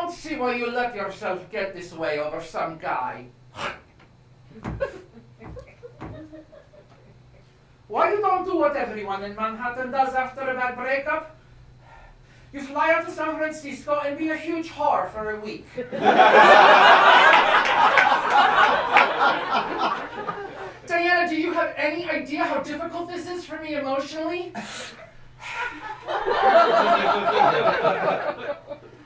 don't see why you let yourself get this way over some guy. Why you don't do what everyone in Manhattan does after a bad breakup? You fly out to San Francisco and be a huge whore for a week. Diana, do you have any idea how difficult this is for me emotionally?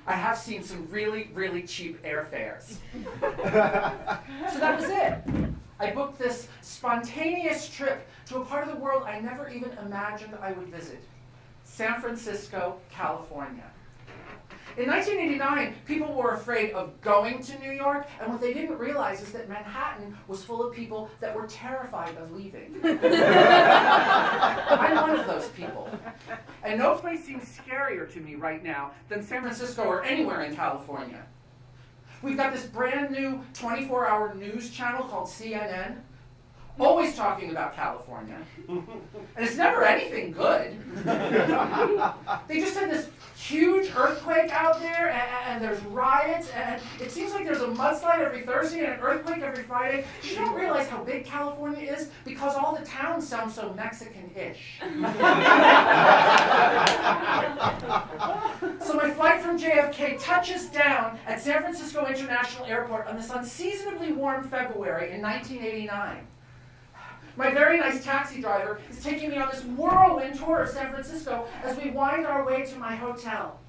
I have seen some really, really cheap airfares. So that was it. I booked this spontaneous trip to a part of the world I never even imagined I would visit. San Francisco, California. In 1989, people were afraid of going to New York, and what they didn't realize is that Manhattan was full of people that were terrified of leaving. I'm one of those people. And no place seems scarier to me right now than San Francisco or anywhere in California. We've got this brand new 24-hour news channel called CNN, always talking about California. And it's never anything good. They just had this huge earthquake out there, and there's riots, and it seems like there's a mudslide every Thursday and an earthquake every Friday. You don't realize how big California is because all the towns sound so Mexican-ish. So my flight from JFK touches down at San Francisco International Airport on this unseasonably warm February in 1989. My very nice taxi driver is taking me on this whirlwind tour of San Francisco as we wind our way to my hotel.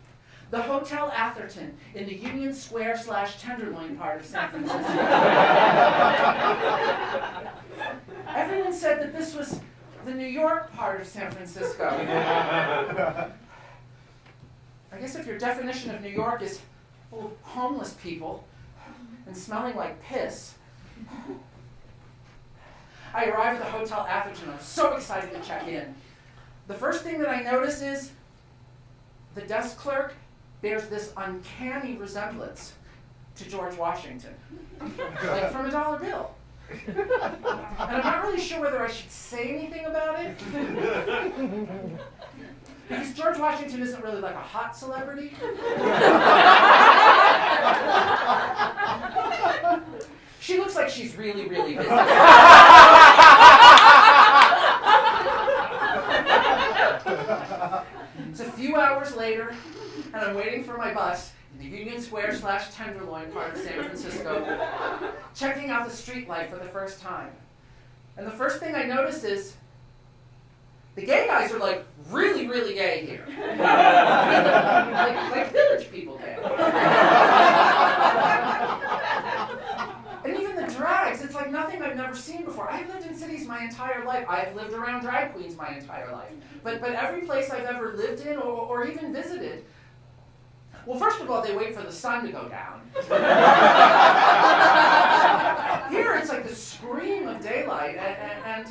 The Hotel Atherton in the Union Square/Tenderloin part of San Francisco. Everyone said that this was the New York part of San Francisco. I guess if your definition of New York is full of homeless people and smelling like piss. I arrive at the Hotel Atherton. I'm so excited to check in. The first thing that I notice is the desk clerk bears this uncanny resemblance to George Washington, like from a dollar bill. And I'm not really sure whether I should say anything about it, because George Washington isn't really like a hot celebrity. She looks like she's really, really busy. It's a few hours later, and I'm waiting for my bus in the Union Square/Tenderloin part of San Francisco, checking out the street light for the first time. And the first thing I notice is the gay guys are like really, really gay here. like village people gay. And even the drags, it's like nothing I've never seen before. I've lived in cities my entire life. I've lived around drag queens my entire life. But every place I've ever lived in or even visited, well, first of all, they wait for the sun to go down. Here, it's like the scream of daylight, and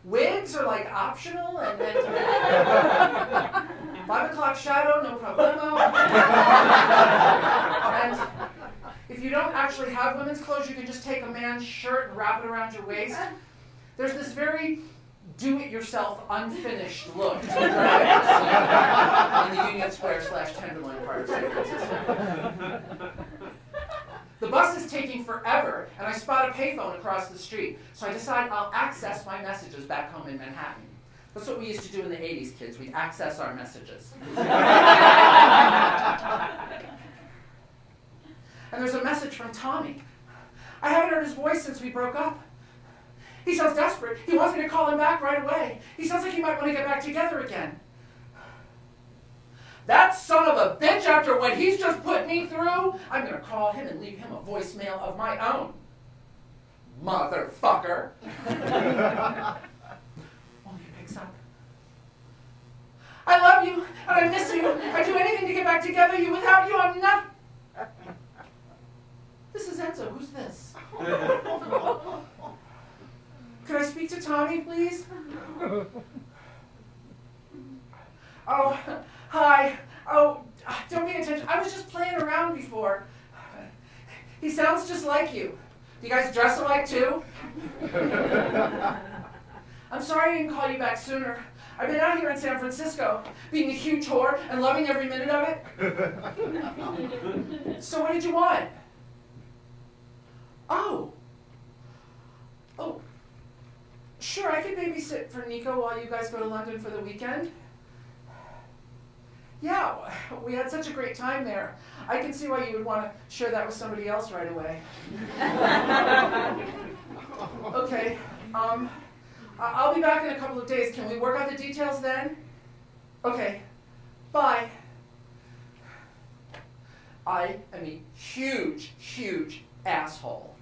wigs are like optional, and 5 o'clock shadow, no problemo. And if you don't actually have women's clothes, you can just take a man's shirt and wrap it around your waist. There's this very do-it-yourself, unfinished look to drag in the Union Square/Tenderloin part of San Francisco. The bus is taking forever, and I spot a payphone across the street, so I decide I'll access my messages back home in Manhattan. That's what we used to do in the 80s, kids. We'd access our messages. And there's a message from Tommy. I haven't heard his voice since we broke up. He sounds desperate. He wants me to call him back right away. He sounds like he might want to get back together again. That son of a bitch, after what he's just put me through, I'm going to call him and leave him a voicemail of my own. Motherfucker. Oh, he picks up. I love you, and I miss you. I'd do anything to get back together. Without you, I'm not... This is Enzo. Who's this? Could I speak to Tommy, please? Oh, hi. Oh, don't pay attention. I was just playing around before. He sounds just like you. Do you guys dress alike too? I'm sorry I didn't call you back sooner. I've been out here in San Francisco, being a huge whore and loving every minute of it. So what did you want? Oh. Oh. Sure, I could babysit for Nico while you guys go to London for the weekend. Yeah, we had such a great time there. I can see why you would want to share that with somebody else right away. Okay, I'll be back in a couple of days. Can we work out the details then? Okay, bye. I am a huge, huge asshole.